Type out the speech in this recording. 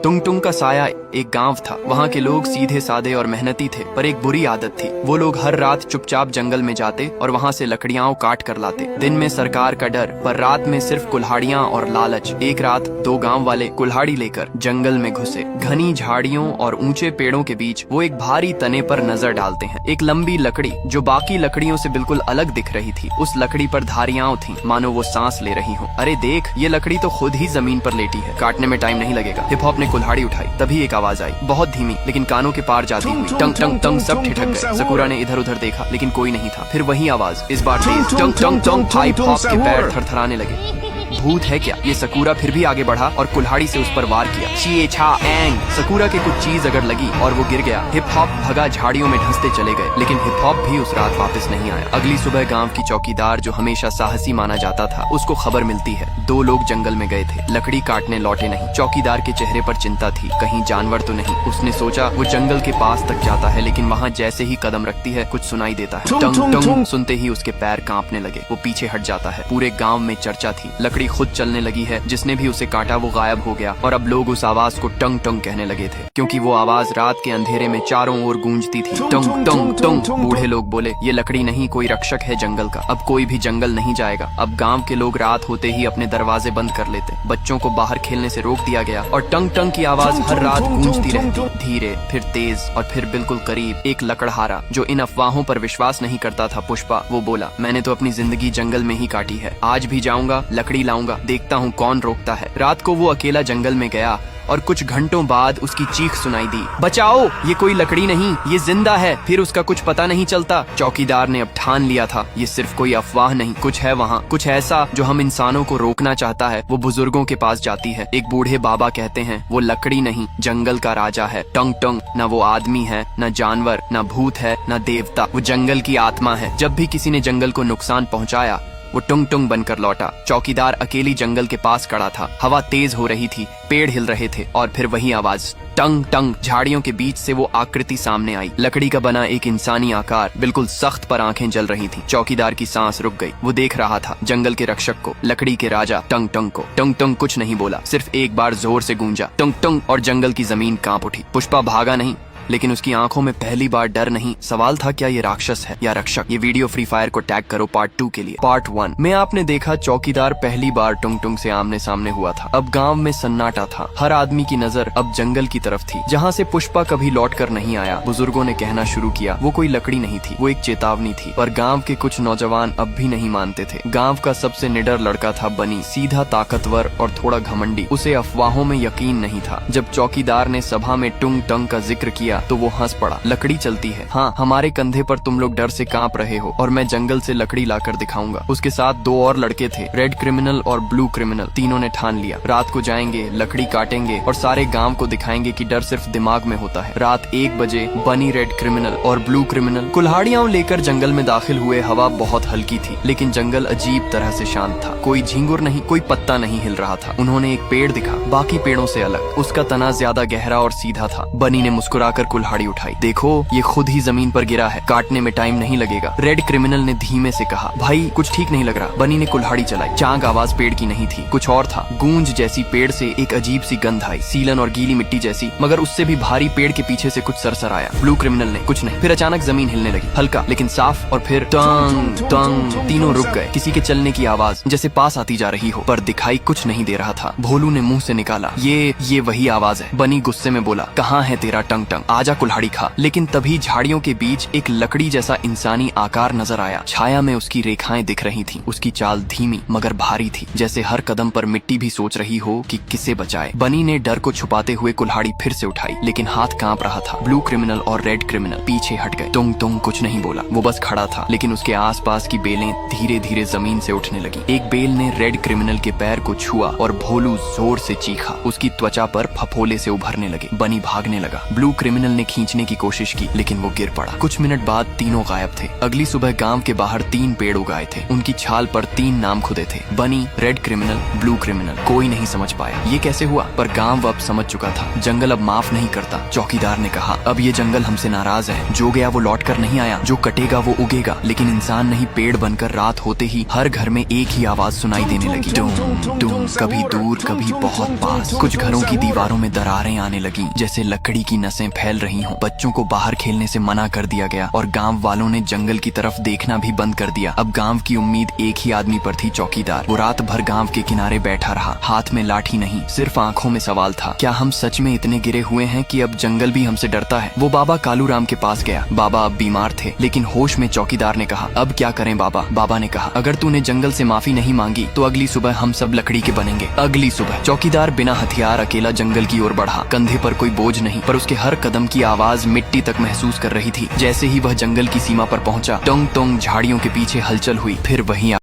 टुंग टुंग का साया एक गांव था। वहाँ के लोग सीधे सादे और मेहनती थे, पर एक बुरी आदत थी। वो लोग हर रात चुपचाप जंगल में जाते और वहाँ से लकड़ियाँ काट कर लाते। दिन में सरकार का डर, पर रात में सिर्फ कुल्हाड़ियाँ और लालच। एक रात दो गांव वाले कुल्हाड़ी लेकर जंगल में घुसे। घनी झाड़ियों और ऊंचे पेड़ों के बीच वो एक भारी तने पर नजर डालते हैं। एक लंबी लकड़ी जो बाकी लकड़ियों से बिल्कुल अलग दिख रही थी। उस लकड़ी पर धारियां थीं, मानो वो सांस ले रही हो। अरे देख, ये लकड़ी तो खुद ही जमीन पर लेटी है, काटने में टाइम नहीं लगेगा। हिप हॉप ने कुल्हाड़ी उठाई। तभी एक आवाज आई, बहुत धीमी लेकिन कानों के पार जाती हुई। टंग टंग टंग। सब ठिठक गए। सकूरा ने इधर उधर देखा, लेकिन कोई नहीं था। फिर वही आवाज, इस बार तेज। टंग टंग टंग। हिप हॉप के पैर थरथराने लगे। भूत है क्या? ये सकूरा फिर भी आगे बढ़ा और कुल्हाड़ी से उस पर वार किया। शी छा एंग। सकूरा के कुछ चीज अगर लगी और वो गिर गया। हिप हॉप भगा, झाड़ियों में ढंसते चले गए, लेकिन हिप हॉप भी उस रात वापस नहीं आया। अगली सुबह गांव की चौकीदार, जो हमेशा साहसी माना जाता था, उसको खबर मिलती है दो लोग जंगल में गए थे, लकड़ी काटने लौटे नहीं। चौकीदार के चेहरे पर चिंता थी, कहीं जानवर तो नहीं। उसने सोचा वो जंगल के पास तक जाता है, लेकिन वहाँ जैसे ही कदम रखती है कुछ सुनाई देता है। टंग टंग। सुनते ही उसके पैर कांपने लगे। वो पीछे हट जाता है। पूरे गाँव में चर्चा थी, लकड़ी खुद चलने लगी है। जिसने भी उसे काटा वो गायब हो गया, और अब लोग उस आवाज को टंग टंग कहने लगे थे, क्योंकि वो आवाज रात के अंधेरे में चारों ओर गूंजती थी। टंग टंग टंग। बूढ़े लोग बोले, ये लकड़ी नहीं, कोई रक्षक है जंगल का। अब कोई भी जंगल नहीं जाएगा। अब गांव के लोग रात होते ही अपने दरवाजे बंद कर लेते। बच्चों को बाहर खेलने से रोक दिया गया, और टंग टंग की आवाज हर रात गूंजती रहती। धीरे, फिर तेज, और फिर बिल्कुल करीब। एक लकड़हारा जो इन अफवाहों पर विश्वास नहीं करता था, पुष्पा, वो बोला, मैंने तो अपनी जिंदगी जंगल में ही काटी है। आज भी जाऊंगा, लकड़ी लाऊंगा, देखता हूँ कौन रोकता है। रात को वो अकेला जंगल में गया, और कुछ घंटों बाद उसकी चीख सुनाई दी, बचाओ, ये कोई लकड़ी नहीं, ये जिंदा है। फिर उसका कुछ पता नहीं चलता। चौकीदार ने अब ठान लिया था, ये सिर्फ कोई अफवाह नहीं, कुछ है वहाँ, कुछ ऐसा जो हम इंसानों को रोकना चाहता है। वो बुजुर्गों के पास जाती है। एक बूढ़े बाबा कहते हैं, वो लकड़ी नहीं, जंगल का राजा है। टंग टंग। न वो आदमी है, न जानवर, न भूत है, न देवता। वो जंगल की आत्मा है। जब भी किसी ने जंगल को नुकसान पहुँचाया, वो टुंग टुंग बनकर लौटा। चौकीदार अकेली जंगल के पास खड़ा था। हवा तेज हो रही थी, पेड़ हिल रहे थे, और फिर वही आवाज, टंग टंग। झाड़ियों के बीच से वो आकृति सामने आई। लकड़ी का बना एक इंसानी आकार, बिल्कुल सख्त, पर आंखें जल रही थी। चौकीदार की सांस रुक गई। वो देख रहा था जंगल के रक्षक को, लकड़ी के राजा टंग टंग को। टंग टंग कुछ नहीं बोला, सिर्फ एक बार जोर से गूंजा, टंग टंग, और जंगल की जमीन कांप उठी। पुष्पा भागा नहीं, लेकिन उसकी आंखों में पहली बार डर नहीं। सवाल था, क्या ये राक्षस है या रक्षक? ये वीडियो फ्री फायर को टैग करो पार्ट 2 के लिए। पार्ट 1 में आपने देखा चौकीदार पहली बार टुंग टुंग से आमने सामने हुआ था। अब गांव में सन्नाटा था। हर आदमी की नजर अब जंगल की तरफ थी, जहां से पुष्पा कभी लौट कर नहीं आया। बुजुर्गों ने कहना शुरू किया, वो कोई लकड़ी नहीं थी, वो एक चेतावनी थी। पर गाँव के कुछ नौजवान अब भी नहीं मानते थे। गाँव का सबसे निडर लड़का था बनी, सीधा, ताकतवर और थोड़ा घमंडी। उसे अफवाहों में यकीन नहीं था। जब चौकीदार ने सभा में टुंग टंग का जिक्र किया तो वो हंस पड़ा। लकड़ी चलती है, हाँ, हमारे कंधे पर तुम लोग डर से कांप रहे हो, और मैं जंगल से लकड़ी लाकर दिखाऊंगा। उसके साथ दो और लड़के थे, रेड क्रिमिनल और ब्लू क्रिमिनल। तीनों ने ठान लिया, रात को जाएंगे, लकड़ी काटेंगे, और सारे गांव को दिखाएंगे कि डर सिर्फ दिमाग में होता है। रात 1 बजे बनी, रेड क्रिमिनल और ब्लू क्रिमिनल कुल्हाड़ियां लेकर जंगल में दाखिल हुए। हवा बहुत हल्की थी, लेकिन जंगल अजीब तरह से शांत था। कोई झिंगुर नहीं, कोई पत्ता नहीं हिल रहा था। उन्होंने एक पेड़ दिखा, बाकी पेड़ों से अलग। उसका तना ज्यादा गहरा और सीधा था। बनी ने मुस्कुराकर कुल्हाड़ी उठाई। देखो, ये खुद ही जमीन पर गिरा है, काटने में टाइम नहीं लगेगा। रेड क्रिमिनल ने धीमे से कहा, भाई कुछ ठीक नहीं लग रहा। बनी ने कुल्हाड़ी चलाई। चांग आवाज पेड़ की नहीं थी, कुछ और था। गूंज जैसी पेड़ से एक अजीब सी गंध आई, सीलन और गीली मिट्टी जैसी, मगर उससे भी भारी। पेड़ के पीछे से कुछ सरसर आया। ब्लू क्रिमिनल ने, कुछ नहीं। फिर अचानक जमीन हिलने लगी, हल्का लेकिन साफ, और फिर टंग टंग। तीनों रुक गए। किसी के चलने की आवाज जैसे पास आती जा रही हो, पर दिखाई कुछ नहीं दे रहा था। भोलू ने मुंह से निकाला, ये वही आवाज है। बनी गुस्से में बोला, कहाँ है तेरा टंग टंग, आजा कुल्हाड़ी खा। लेकिन तभी झाड़ियों के बीच एक लकड़ी जैसा इंसानी आकार नजर आया। छाया में उसकी रेखाएं दिख रही थीं। उसकी चाल धीमी मगर भारी थी, जैसे हर कदम पर मिट्टी भी सोच रही हो कि किसे बचाए। बनी ने डर को छुपाते हुए कुल्हाड़ी फिर से उठाई, लेकिन हाथ कांप रहा था। ब्लू क्रिमिनल और रेड क्रिमिनल पीछे हट गए। टुंग टुंग कुछ नहीं बोला, वो बस खड़ा था, लेकिन उसके आसपास की बेलें धीरे धीरे जमीन से उठने लगी। एक बेल ने रेड क्रिमिनल के पैर को छुआ और भोलू जोर से चीखा। उसकी त्वचा पर फफोले से उभरने लगे। बनी भागने लगा। ब्लू क्रिमिनल क्रिमिनल ने खींचने की कोशिश की, लेकिन वो गिर पड़ा। कुछ मिनट बाद तीनों गायब थे। अगली सुबह गांव के बाहर 3 पेड़ उगाए थे। उनकी छाल पर 3 नाम खुदे थे, बनी, रेड क्रिमिनल, ब्लू क्रिमिनल। कोई नहीं समझ पाया ये कैसे हुआ, पर गांव अब समझ चुका था, जंगल अब माफ नहीं करता। चौकीदार ने कहा, अब ये जंगल हमसे नाराज है, जो गया वो लौट कर नहीं आया, जो कटेगा वो उगेगा। लेकिन इंसान नहीं, पेड़ बनकर रात होते ही हर घर में एक ही आवाज सुनाई देने लगी, डूम डूम, कभी दूर कभी बहुत पास। कुछ घरों की दीवारों में दरारें आने लगी, जैसे लकड़ी की नसें फैल रही हों। बच्चों को बाहर खेलने से मना कर दिया गया और गांव वालों ने जंगल की तरफ देखना भी बंद कर दिया। अब गांव की उम्मीद एक ही आदमी पर थी, चौकीदार। वो रात भर गांव के किनारे बैठा रहा, हाथ में लाठी नहीं, सिर्फ आंखों में सवाल था, क्या हम सच में इतने गिरे हुए हैं कि अब जंगल भी हमसे डरता है? वो बाबा कालूराम के पास गया। बाबा अब बीमार थे, लेकिन होश में। चौकीदार ने कहा, अब क्या करें बाबा? बाबा ने कहा, अगर तूने जंगल से माफी नहीं मांगी तो अगली सुबह हम सब लकड़ी के बनेंगे। अगली सुबह चौकीदार बिना हथियार अकेला जंगल की ओर बढ़ा। कंधे पर कोई बोझ नहीं, पर उसके हर कदम की आवाज मिट्टी तक महसूस कर रही थी। जैसे ही वह जंगल की सीमा पर पहुंचा, टोंग टोंग झाड़ियों के पीछे हलचल हुई। फिर वही